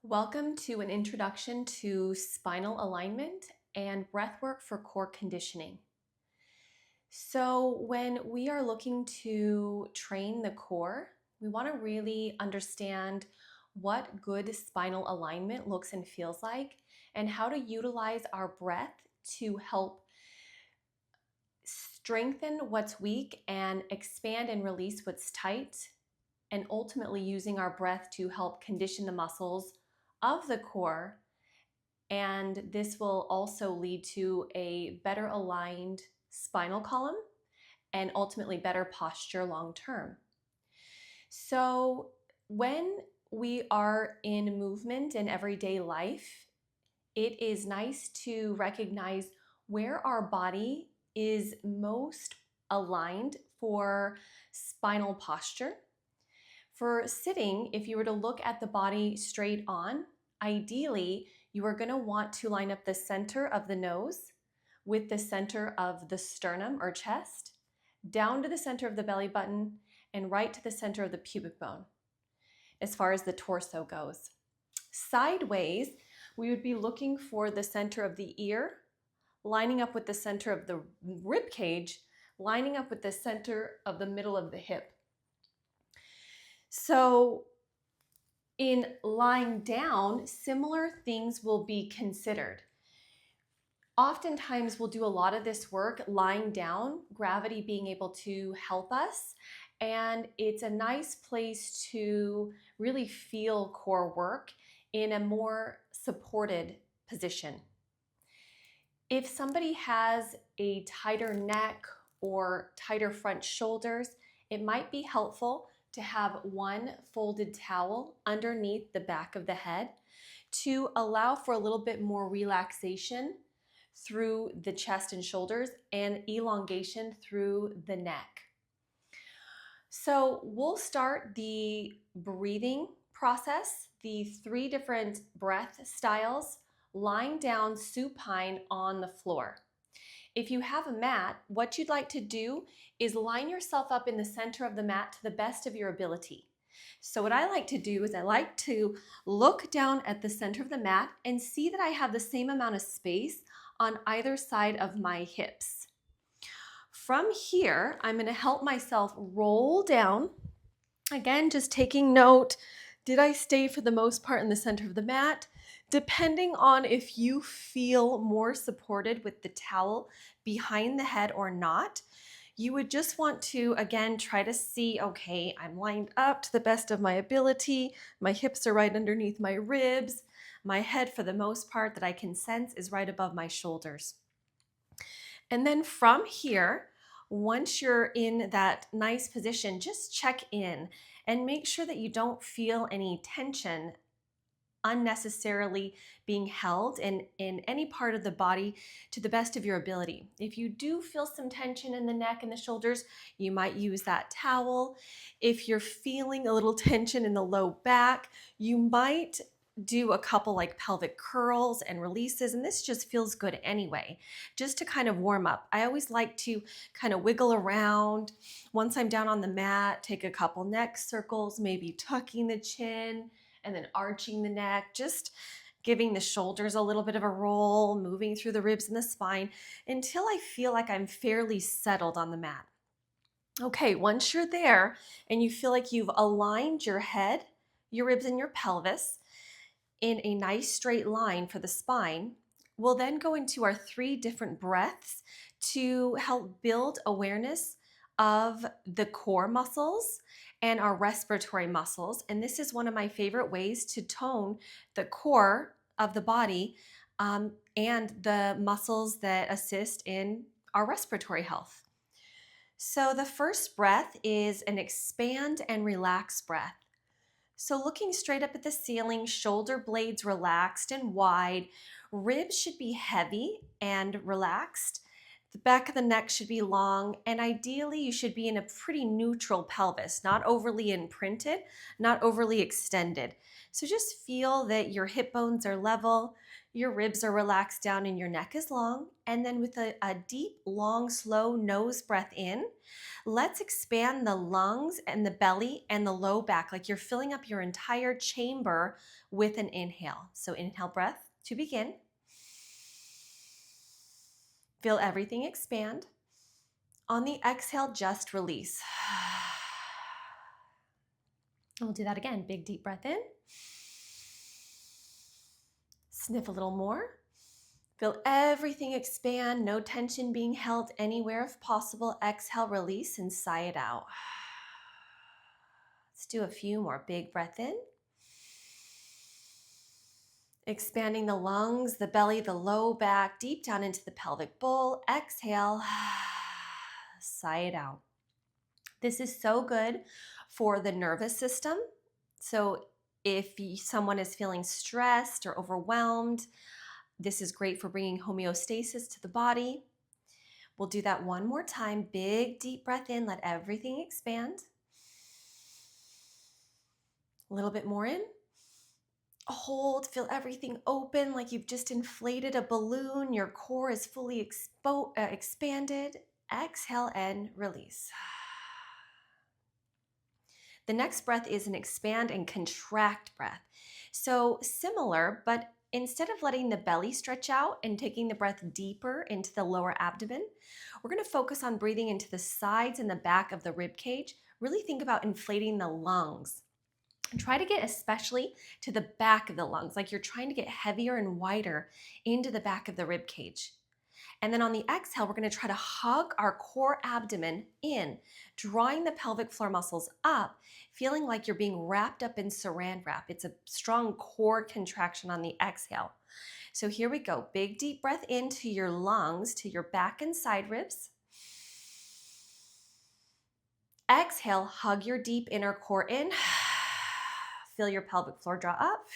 Welcome to an introduction to spinal alignment and breathwork for core conditioning. So, when we are looking to train the core, we want to really understand what good spinal alignment looks and feels like and how to utilize our breath to help strengthen what's weak and expand and release what's tight, and ultimately using our breath to help condition the muscles of the core. And this will also lead to a better aligned spinal column and ultimately better posture long term. So, when we are in movement in everyday life, it is nice to recognize where our body is most aligned for spinal posture. For sitting, if you were to look at the body straight on, ideally, you are going to want to line up the center of the nose with the center of the sternum or chest, down to the center of the belly button, and right to the center of the pubic bone as far as the torso goes. Sideways, we would be looking for the center of the ear, lining up with the center of the rib cage, lining up with the center of the middle of the hip. So in lying down, similar things will be considered. Oftentimes, we'll do a lot of this work lying down, gravity being able to help us, and it's a nice place to really feel core work in a more supported position. If somebody has a tighter neck or tighter front shoulders, it might be helpful to have one folded towel underneath the back of the head to allow for a little bit more relaxation through the chest and shoulders and elongation through the neck. So we'll start the breathing process, the 3 different breath styles, lying down supine on the floor. If you have a mat, what you'd like to do is line yourself up in the center of the mat to the best of your ability. So what I like to do is I like to look down at the center of the mat and see that I have the same amount of space on either side of my hips. From here, I'm going to help myself roll down. Again, just taking note, did I stay for the most part in the center of the mat? Depending on if you feel more supported with the towel behind the head or not, you would just want to, again, try to see, okay, I'm lined up to the best of my ability. My hips are right underneath my ribs. My head, for the most part, that I can sense is right above my shoulders. And then from here, once you're in that nice position, just check in and make sure that you don't feel any tension unnecessarily being held in any part of the body to the best of your ability. If you do feel some tension in the neck and the shoulders, you might use that towel. If you're feeling a little tension in the low back, you might do a couple like pelvic curls and releases, and this just feels good anyway, just to kind of warm up. I always like to kind of wiggle around. Once I'm down on the mat, take a couple neck circles, maybe tucking the chin and then arching the neck, just giving the shoulders a little bit of a roll, moving through the ribs and the spine until I feel like I'm fairly settled on the mat. Okay, once you're there and you feel like you've aligned your head, your ribs, and your pelvis in a nice straight line for the spine, we'll then go into our 3 different breaths to help build awareness of the core muscles and our respiratory muscles. And this is one of my favorite ways to tone the core of the body and the muscles that assist in our respiratory health. So the first breath is an expand and relax breath. So looking straight up at the ceiling, shoulder blades relaxed and wide, ribs should be heavy and relaxed. The back of the neck should be long, and ideally you should be in a pretty neutral pelvis, not overly imprinted, not overly extended. So just feel that your hip bones are level, your ribs are relaxed down, and your neck is long. And then with a deep, long, slow nose breath in, let's expand the lungs and the belly and the low back, like you're filling up your entire chamber with an inhale. So inhale breath to begin. Feel everything expand. On the exhale, just release. We'll do that again. Big deep breath in. Sniff a little more. Feel everything expand, no tension being held anywhere if possible. Exhale, release, and sigh it out. Let's do a few more. Big breath in. Expanding the lungs, the belly, the low back, deep down into the pelvic bowl. Exhale, sigh it out. This is so good for the nervous system. So if someone is feeling stressed or overwhelmed, this is great for bringing homeostasis to the body. We'll do that one more time. Big deep breath in, let everything expand. A little bit more in. Hold, feel everything open like you've just inflated a balloon. Your core is fully expanded. Exhale and release. The next breath is an expand and contract breath. So similar, but instead of letting the belly stretch out and taking the breath deeper into the lower abdomen, we're going to focus on breathing into the sides and the back of the rib cage. Really think about inflating the lungs. And try to get especially to the back of the lungs, like you're trying to get heavier and wider into the back of the rib cage. And then on the exhale, we're going to try to hug our core abdomen in, drawing the pelvic floor muscles up, feeling like you're being wrapped up in saran wrap. It's a strong core contraction on the exhale. So here we go. Big deep breath into your lungs, to your back and side ribs. Exhale, hug your deep inner core in. Feel your pelvic floor draw up.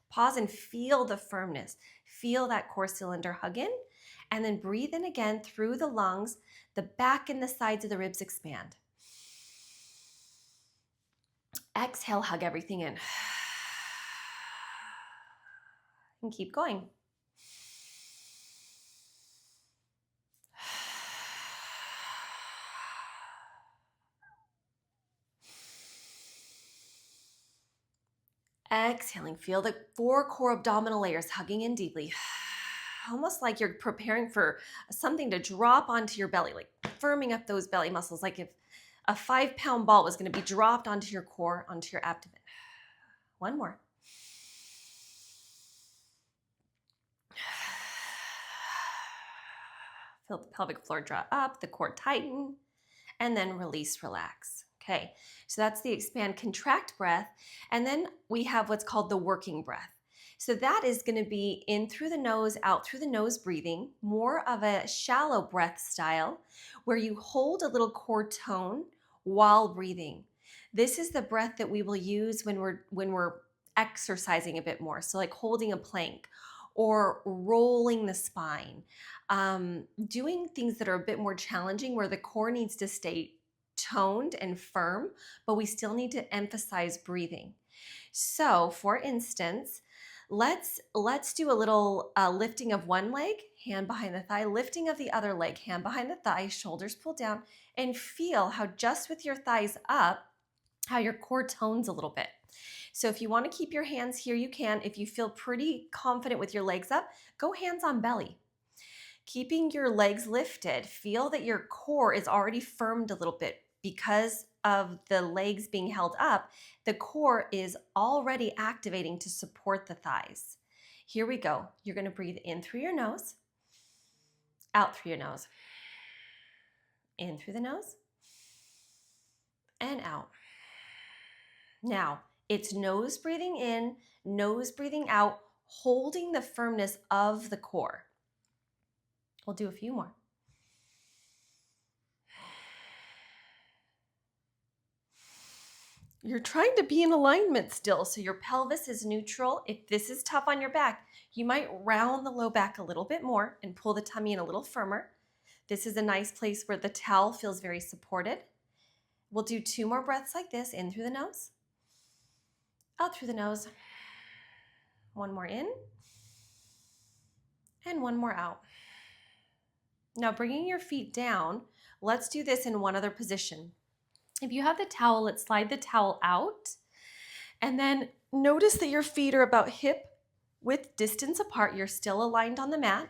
Pause and feel the firmness. Feel that core cylinder hug in. And then breathe in again through the lungs. The back and the sides of the ribs expand. Exhale, hug everything in. And keep going. Exhaling, feel the 4 core abdominal layers hugging in deeply. Almost like you're preparing for something to drop onto your belly, like firming up those belly muscles, like if a 5-pound ball was going to be dropped onto your core, onto your abdomen. One more. Feel the pelvic floor draw up, the core tighten, and then release, relax. Okay, so that's the expand, contract breath. And then we have what's called the working breath. So that is going to be in through the nose, out through the nose breathing, more of a shallow breath style where you hold a little core tone while breathing. This is the breath that we will use when we're exercising a bit more. So like holding a plank or rolling the spine, doing things that are a bit more challenging where the core needs to stay toned and firm, but we still need to emphasize breathing. So for instance, let's do a little lifting of one leg, hand behind the thigh, lifting of the other leg, hand behind the thigh, shoulders pull down, and feel how just with your thighs up, how your core tones a little bit. So if you want to keep your hands here, you can. If you feel pretty confident with your legs up, go hands on belly. Keeping your legs lifted, feel that your core is already firmed a little bit because of the legs being held up. The core is already activating to support the thighs. Here we go. You're going to breathe in through your nose, out through your nose, in through the nose, and out. Now, it's nose breathing in, nose breathing out, holding the firmness of the core. We'll do a few more. You're trying to be in alignment still, so your pelvis is neutral. If this is tough on your back, you might round the low back a little bit more and pull the tummy in a little firmer. This is a nice place where the towel feels very supported. We'll do 2 more breaths like this, in through the nose, out through the nose. 1 more in, and 1 more out. Now bringing your feet down, let's do this in one other position. If you have the towel, let's slide the towel out, and then notice that your feet are about hip width distance apart. You're still aligned on the mat.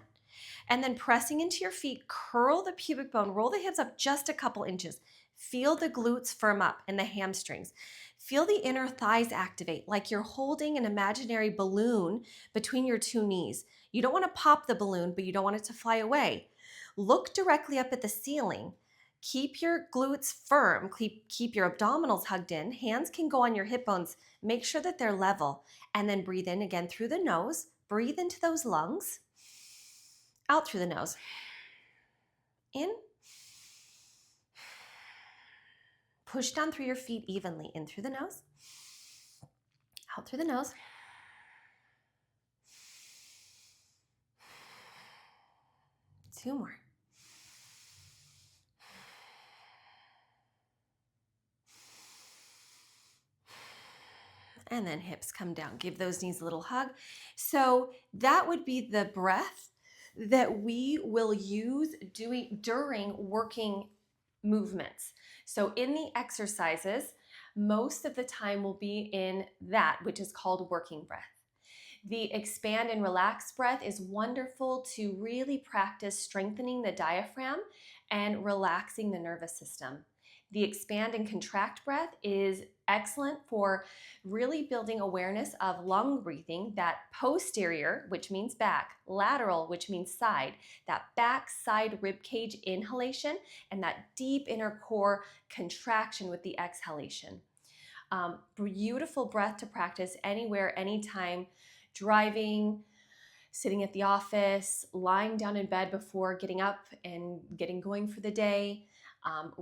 And then pressing into your feet, curl the pubic bone, roll the hips up just a couple inches. Feel the glutes firm up and the hamstrings. Feel the inner thighs activate like you're holding an imaginary balloon between your 2 knees. You don't want to pop the balloon, but you don't want it to fly away. Look directly up at the ceiling. Keep your glutes firm, keep your abdominals hugged in. Hands can go on your hip bones. Make sure that they're level. And then breathe in again through the nose. Breathe into those lungs. Out through the nose. In. Push down through your feet evenly. In through the nose. Out through the nose. Two more. And then hips come down. Give those knees a little hug. So that would be the breath that we will use during working movements. So in the exercises, most of the time will be in that, which is called working breath. The expand and relax breath is wonderful to really practice strengthening the diaphragm and relaxing the nervous system. The expand and contract breath is excellent for really building awareness of lung breathing, that posterior, which means back, lateral, which means side, that back side rib cage inhalation, and that deep inner core contraction with the exhalation. Beautiful breath to practice anywhere, anytime, driving, sitting at the office, lying down in bed before getting up and getting going for the day.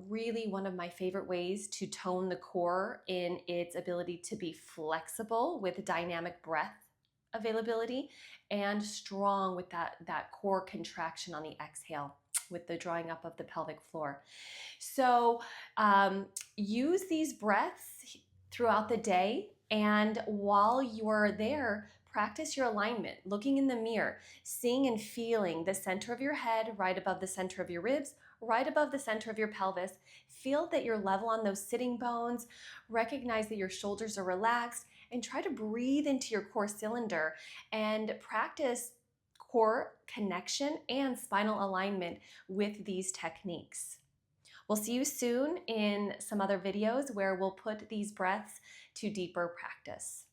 Really one of my favorite ways to tone the core in its ability to be flexible with dynamic breath availability and strong with that core contraction on the exhale with the drawing up of the pelvic floor. So use these breaths throughout the day, and while you're there, practice your alignment, looking in the mirror, seeing and feeling the center of your head right above the center of your ribs, right above the center of your pelvis. Feel that you're level on those sitting bones. Recognize that your shoulders are relaxed, and try to breathe into your core cylinder and practice core connection and spinal alignment with these techniques. We'll see you soon in some other videos where we'll put these breaths to deeper practice.